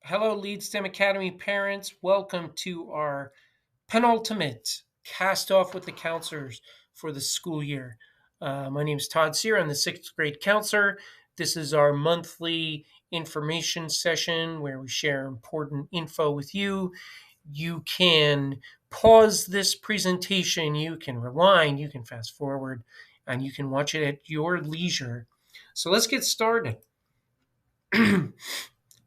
Hello, Lead STEM Academy parents. Welcome to our penultimate cast off with the counselors for the school year. My name is Todd Sear. I'm the sixth grade counselor. This is our monthly information session where we share important info with you. You can pause this presentation, you can rewind, you can fast forward, and you can watch it at your leisure. So let's get started.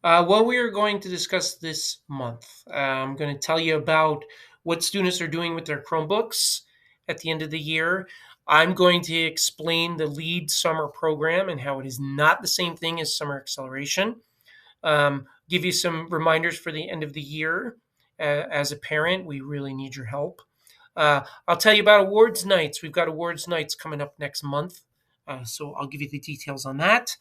What we are going to discuss this month, I'm going to tell you about what students are doing with their Chromebooks at the end of the year. I'm going to explain the LEAD summer program and how it is not the same thing as summer acceleration. Give you some reminders for the end of the year. As a parent, we really need your help. I'll tell you about awards nights. We've got awards nights coming up next month. So I'll give you the details on that.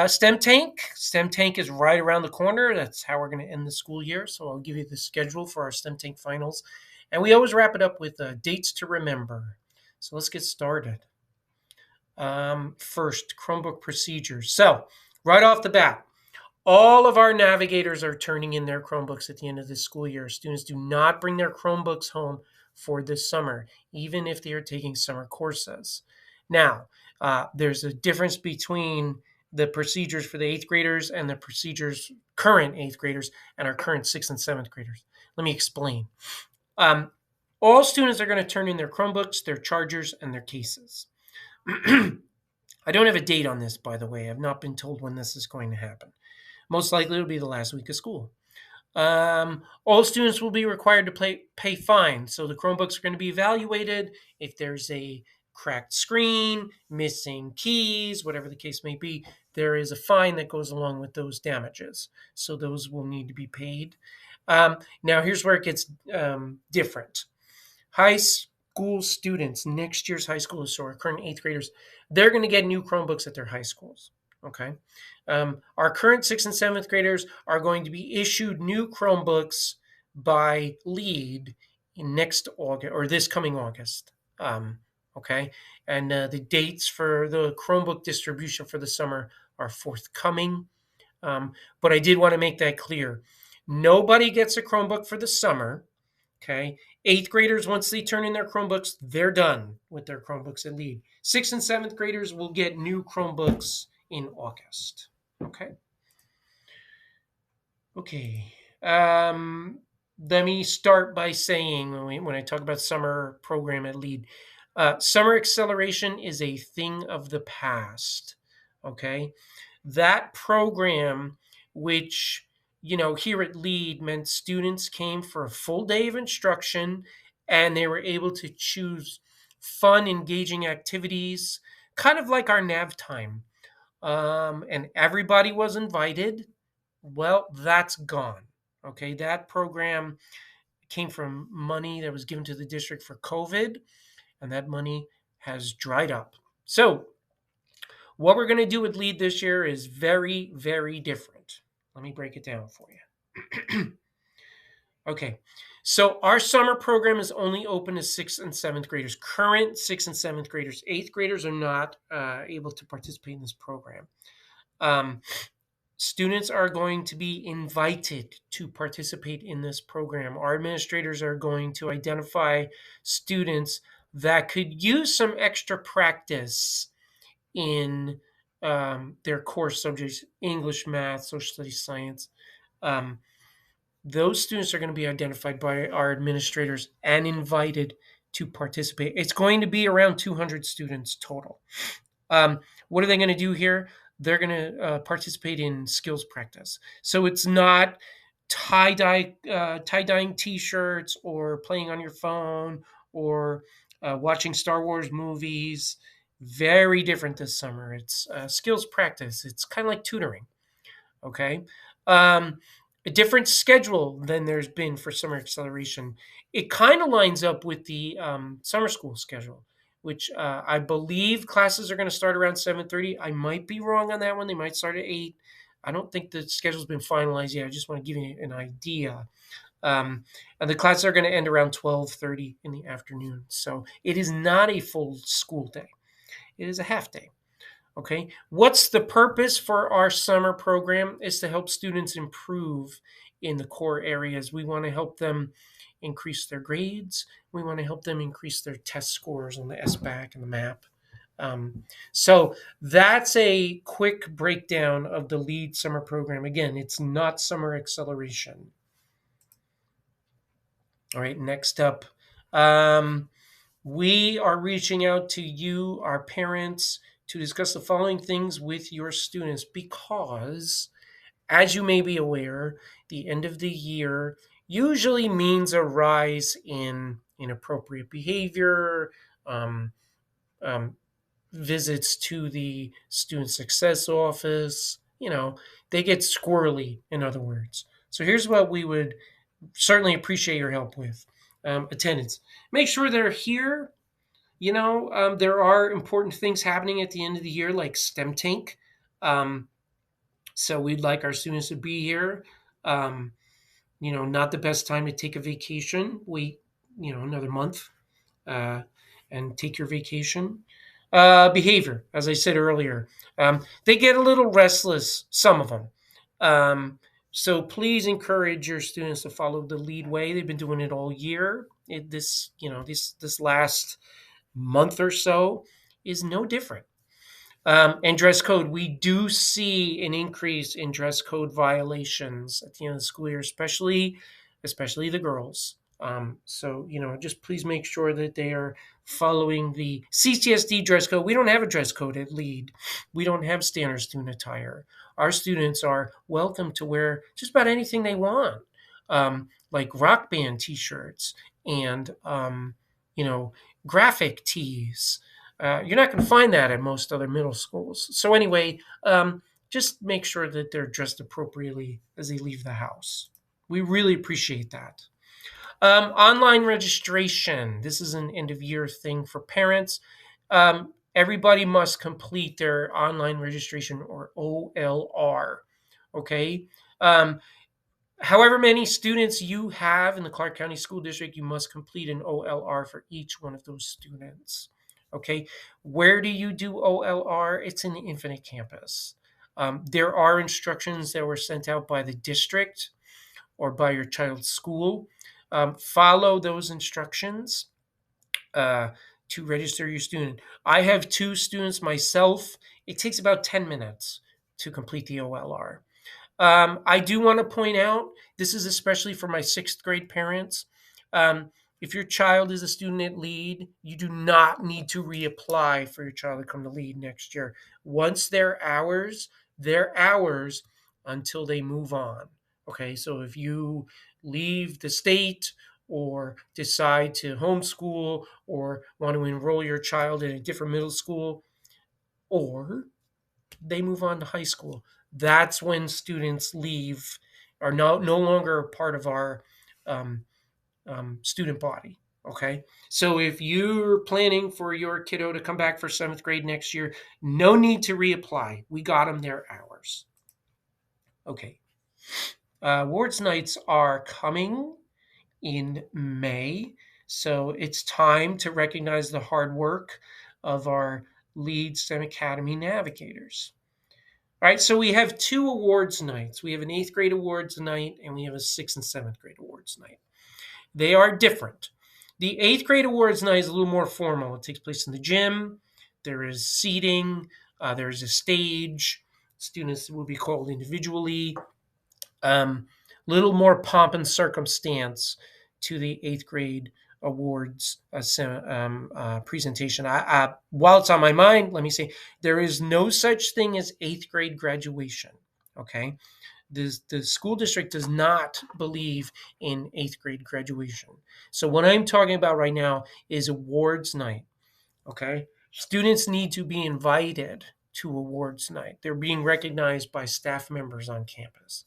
STEM Tank. STEM Tank is right around the corner. That's how we're going to end the school year. So I'll give you the schedule for our STEM Tank finals. And we always wrap it up with dates to remember. So let's get started. First, Chromebook procedures. So, right off the bat, all of our navigators are turning in their Chromebooks at the end of the school year. Students do not bring their Chromebooks home for this summer, even if they are taking summer courses. Now, there's a difference between the procedures for the eighth graders and the procedures current eighth graders and our current sixth and seventh graders. Let me explain. All students are going to turn in their Chromebooks, their chargers, and their cases. I don't have a date on this, by the way. I've not been told when this is going to happen. Most likely it'll be the last week of school. All students will be required to pay fines. So the Chromebooks are going to be evaluated. If there's a cracked screen, missing keys, whatever the case may be, there is a fine that goes along with those damages. So those will need to be paid. Now, here's where it gets different. High school students, next year's high school, so our current eighth graders, they're going to get new Chromebooks at their high schools. Okay. Our current sixth and seventh graders are going to be issued new Chromebooks by LEAD in next August or this coming August. Okay. And the dates for the Chromebook distribution for the summer are forthcoming. But I did want to make that clear. Nobody gets a Chromebook for the summer. Okay. Eighth graders, once they turn in their Chromebooks, they're done with their Chromebooks at LEAD. Sixth and seventh graders will get new Chromebooks in August. Okay. Okay. Let me start by saying when I talk about summer program at LEAD, summer acceleration is a thing of the past. Okay. That program, which here at LEAD meant students came for a full day of instruction and they were able to choose fun, engaging activities, kind of like our nav time. And everybody was invited. Well, that's gone. Okay, that program came from money that was given to the district for COVID, and that money has dried up. So, what we're going to do with LEAD this year is very, very different. Let me break it down for you. Okay, so our summer program is only open to sixth and seventh graders. Current sixth and seventh graders, eighth graders are not able to participate in this program. Students are going to be invited to participate in this program. Our administrators are going to identify students that could use some extra practice in their core subjects: English, math, social studies, science. Those students are going to be identified by our administrators and invited to participate. It's going to be around 200 students total. What are they going to do here? They're going to participate in skills practice. So it's not tie-dyeing T-shirts or playing on your phone or watching Star Wars movies. Very different this summer. It's skills practice. It's kind of like tutoring. Okay. A different schedule than there's been for summer acceleration. It kind of lines up with the summer school schedule, which I believe classes are going to start around 7:30. I might be wrong on that one. They might start at 8. I don't think the schedule's been finalized yet. I just want to give you an idea. And the classes are going to end around 12:30 in the afternoon. So it is not a full school day. It is a half day. Okay. What's the purpose for our summer program? Is to help students improve in the core areas. We want to help them increase their grades. We want to help them increase their test scores on the SBAC and the MAP. So that's a quick breakdown of the LEAD summer program. Again, it's not summer acceleration. All right, next up. We are reaching out to you, our parents, to discuss the following things with your students because, as you may be aware, the end of the year usually means a rise in inappropriate behavior, um, um, visits to the student success office. They get squirrely, in other words. So here's what we would certainly appreciate your help with: attendance. Make sure they're here. There are important things happening at the end of the year, like STEM Tank. Um, so we'd like our students to be here. Um, not the best time to take a vacation. Wait, another month uh, and take your vacation. Behavior, as I said earlier, they get a little restless, some of them. So please encourage your students to follow the lead way. They've been doing it all year. This last month or so is no different. And dress code, we do see an increase in dress code violations at the end of the school year, especially the girls. So just please make sure that they are following the CCSD dress code. We don't have a dress code at LEAD. We don't have standard student attire. Our students are welcome to wear just about anything they want, like rock band T-shirts and graphic tees. You're not going to find that at most other middle schools. So anyway, just make sure that they're dressed appropriately as they leave the house. We really appreciate that. Online registration. This is an end of year thing for parents. Everybody must complete their online registration, or OLR. Okay. However many students you have in the Clark County School District, you must complete an OLR for each one of those students. Okay. Where do you do OLR? It's in the Infinite Campus. There are instructions that were sent out by the district or by your child's school. Follow those instructions to register your student. I have 2 students myself. It takes about 10 minutes to complete the OLR. I do want to point out, this is especially for my 6th grade parents. If your child is a student at LEAD, you do not need to reapply for your child to come to LEAD next year. Once they're ours until they move on. Okay, so if you leave the state or decide to homeschool or want to enroll your child in a different middle school, or they move on to high school, that's when students leave, are no longer a part of our student body. Okay. So if you're planning for your kiddo to come back for 7th grade next year, no need to reapply. We got them their hours. Okay. Awards nights are coming in May. So it's time to recognize the hard work of our LEAD STEM Academy navigators. All right, so we have 2 awards nights. We have an 8th grade awards night and we have a 6th and 7th grade awards night. They are different. The 8th grade awards night is a little more formal. It takes place in the gym. There is seating. There's a stage. Students will be called individually. Little more pomp and circumstance to the 8th grade awards presentation. While it's on my mind, let me say there is no such thing as 8th grade graduation. Okay, the school district does not believe in 8th grade graduation. So what I'm talking about right now is awards night. Okay, students need to be invited to awards night. They're being recognized by staff members on campus.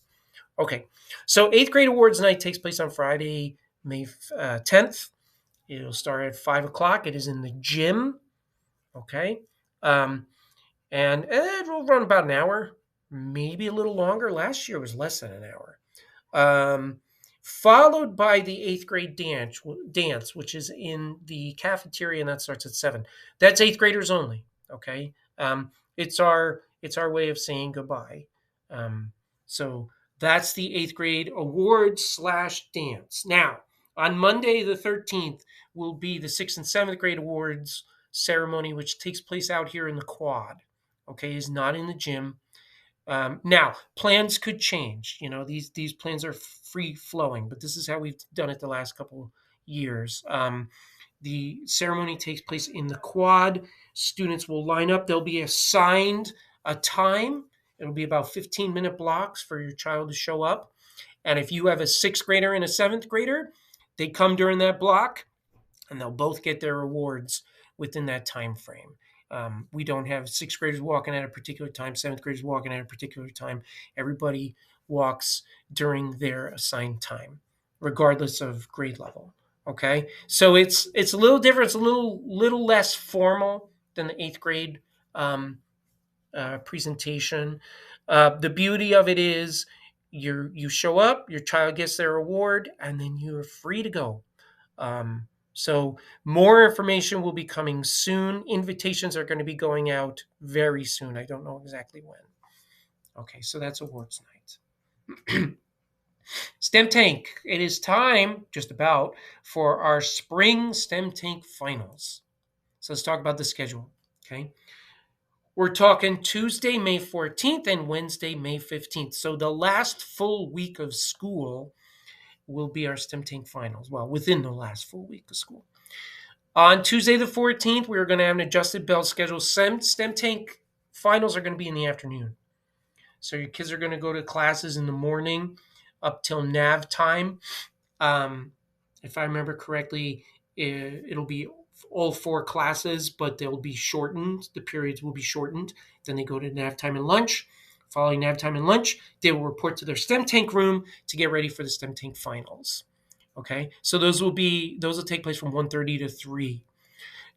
Okay, so 8th grade awards night takes place on Friday, May 10th. It'll start at 5 o'clock. It is in the gym. Okay, and it will run about an hour, maybe a little longer. Last year was less than an hour. Followed by the 8th grade dance, which is in the cafeteria, and that starts at 7. That's 8th graders only. Okay. it's our way of saying goodbye. So that's the 8th grade awards slash dance. Now, on Monday the 13th will be the 6th and 7th grade awards ceremony, which takes place out here in the quad. Okay, is not in the gym. Now, plans could change. These plans are free flowing, but this is how we've done it the last couple years. The ceremony takes place in the quad. Students will line up. They'll be assigned a time. It'll be about 15-minute blocks for your child to show up. And if you have a 6th grader and a 7th grader, they come during that block, and they'll both get their awards within that time frame. We don't have 6th graders walking at a particular time, 7th graders walking at a particular time. Everybody walks during their assigned time, regardless of grade level. Okay, so it's a little different. It's a little less formal than the 8th grade presentation. The beauty of it is you show up, your child gets their award, and then you're free to go. So more information will be coming soon. Invitations are going to be going out very soon. I don't know exactly when. Okay, so that's awards night. STEM Tank. It is time, just about, for our spring STEM Tank finals. So let's talk about the schedule. Okay. We're talking Tuesday, May 14th and Wednesday, May 15th. So the last full week of school will be our STEM Tank finals. Well, within the last full week of school. On Tuesday the 14th, we're going to have an adjusted bell schedule. STEM Tank finals are going to be in the afternoon. So your kids are going to go to classes in the morning up till nav time. If I remember correctly, it'll be all 4 classes, but they'll be shortened. The periods will be shortened. Then they go to nav time and lunch. Following nav time and lunch, they will report to their STEM Tank room to get ready for the STEM Tank finals. Okay, so those will take place from 1:30 to 3.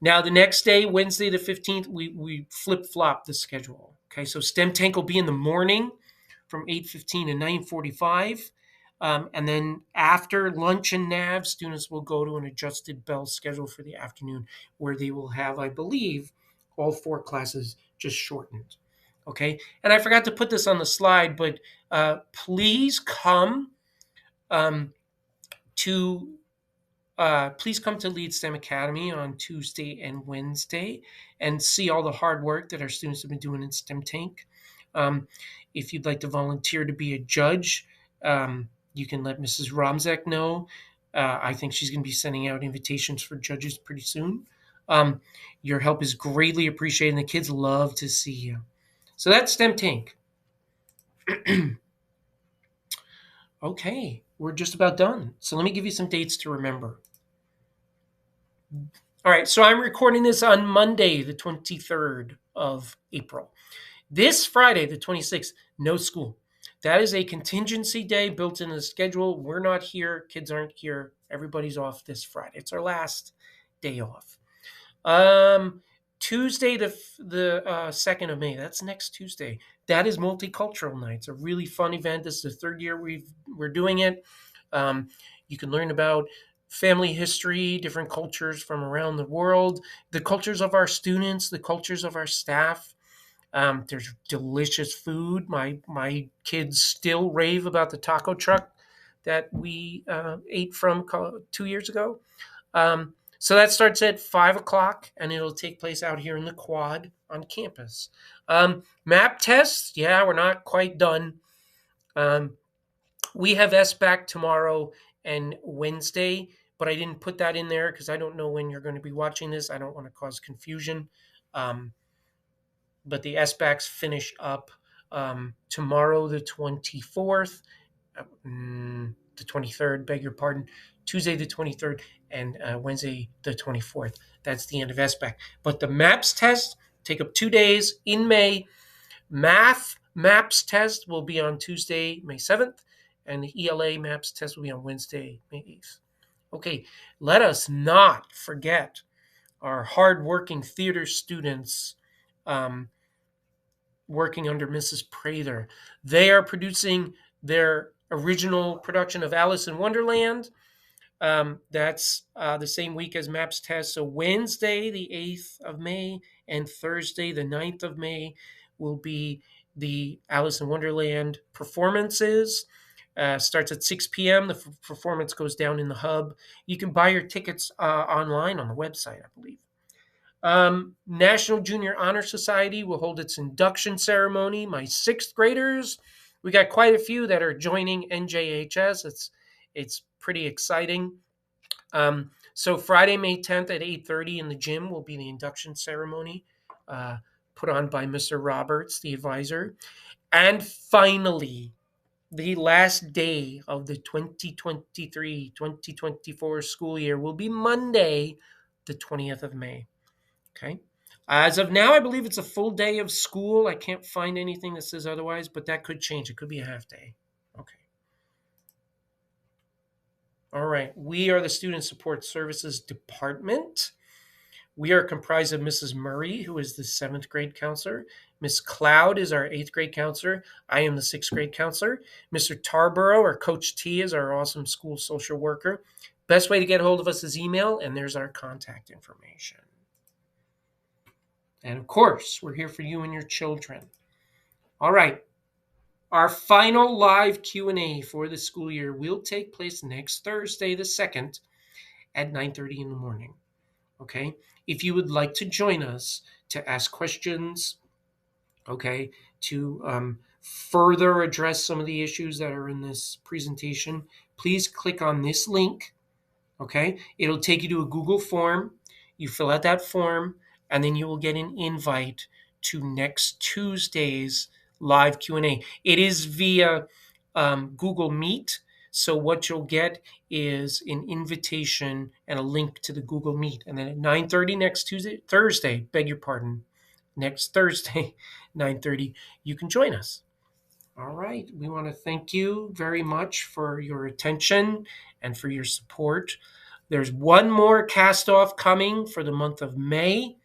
Now the next day, Wednesday the 15th, we flip-flop the schedule. Okay, so STEM Tank will be in the morning from 8:15 to 9:45. And then after lunch and nav, students will go to an adjusted bell schedule for the afternoon, where they will have, I believe, all 4 classes just shortened. Okay, and I forgot to put this on the slide, but please come please come to Lead STEM Academy on Tuesday and Wednesday and see all the hard work that our students have been doing in STEM Tank. If you'd like to volunteer to be a judge, you can let Mrs. Romzek know. I think she's going to be sending out invitations for judges pretty soon. Your help is greatly appreciated, and the kids love to see you. So that's STEM Tank. Okay, we're just about done. So let me give you some dates to remember. All right, so I'm recording this on Monday, the 23rd of April. This Friday, the 26th, no school. That is a contingency day built into the schedule. We're not here. Kids aren't here. Everybody's off this Friday. It's our last day off. Tuesday, the 2nd of May. That's next Tuesday. That is Multicultural Night. It's a really fun event. This is the 3rd year we're doing it. You can learn about family history, different cultures from around the world, the cultures of our students, the cultures of our staff. There's delicious food. My kids still rave about the taco truck that we ate from 2 years ago. So that starts at 5 o'clock, and it'll take place out here in the quad on campus. Map tests, yeah, we're not quite done. We have SBAC tomorrow and Wednesday, but I didn't put that in there because I don't know when you're going to be watching this. I don't want to cause confusion. But the SBACs finish up tomorrow, the 24th, the 23rd, beg your pardon, Tuesday the 23rd, and Wednesday the 24th. That's the end of SBAC. But the MAPS test take up 2 days in May. Math MAPS test will be on Tuesday, May 7th, and the ELA MAPS test will be on Wednesday, May 8th. Okay, let us not forget our hardworking theater students working under Mrs. Prather. They are producing their original production of Alice in Wonderland. That's the same week as MAPS test. So Wednesday, the 8th of May, and Thursday, the 9th of May, will be the Alice in Wonderland performances. Starts at 6 p.m. The performance goes down in the hub. You can buy your tickets online on the website, I believe. National Junior Honor Society will hold its induction ceremony. My sixth graders, we got quite a few that are joining NJHS. It's pretty exciting. So Friday, May 10th at 8:30 in the gym will be the induction ceremony uh, put on by Mr. Roberts, the advisor. And finally, the last day of the 2023-2024 school year will be Monday, the 20th of May. Okay. As of now, I believe it's a full day of school. I can't find anything that says otherwise, but that could change. It could be a half day. Okay. All right. We are the Student Support Services Department. We are comprised of Mrs. Murray, who is the seventh grade counselor. Miss Cloud is our eighth grade counselor. I am the sixth grade counselor. Mr. Tarborough, or Coach T, is our awesome school social worker. Best way to get a hold of us is email, and there's our contact information. And of course, we're here for you and your children. All right. Our final live Q&A for the school year will take place next Thursday, the 2nd, at 9:30 in the morning. Okay? If you would like to join us to ask questions, okay, to further address some of the issues that are in this presentation, please click on this link. Okay? It'll take you to a Google form. You fill out that form, and then you will get an invite to next Tuesday's live Q&A. It is via Google Meet. So what you'll get is an invitation and a link to the Google Meet. And then at 9:30 next Thursday, beg your pardon, next Thursday, 9:30, you can join us. All right. We want to thank you very much for your attention and for your support. There's one more cast off coming for the month of May.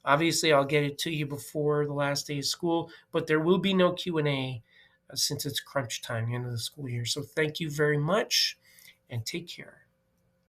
Obviously, I'll get it to you before the last day of school, but there will be no Q&A since it's crunch time, the end of the school year. So thank you very much and take care.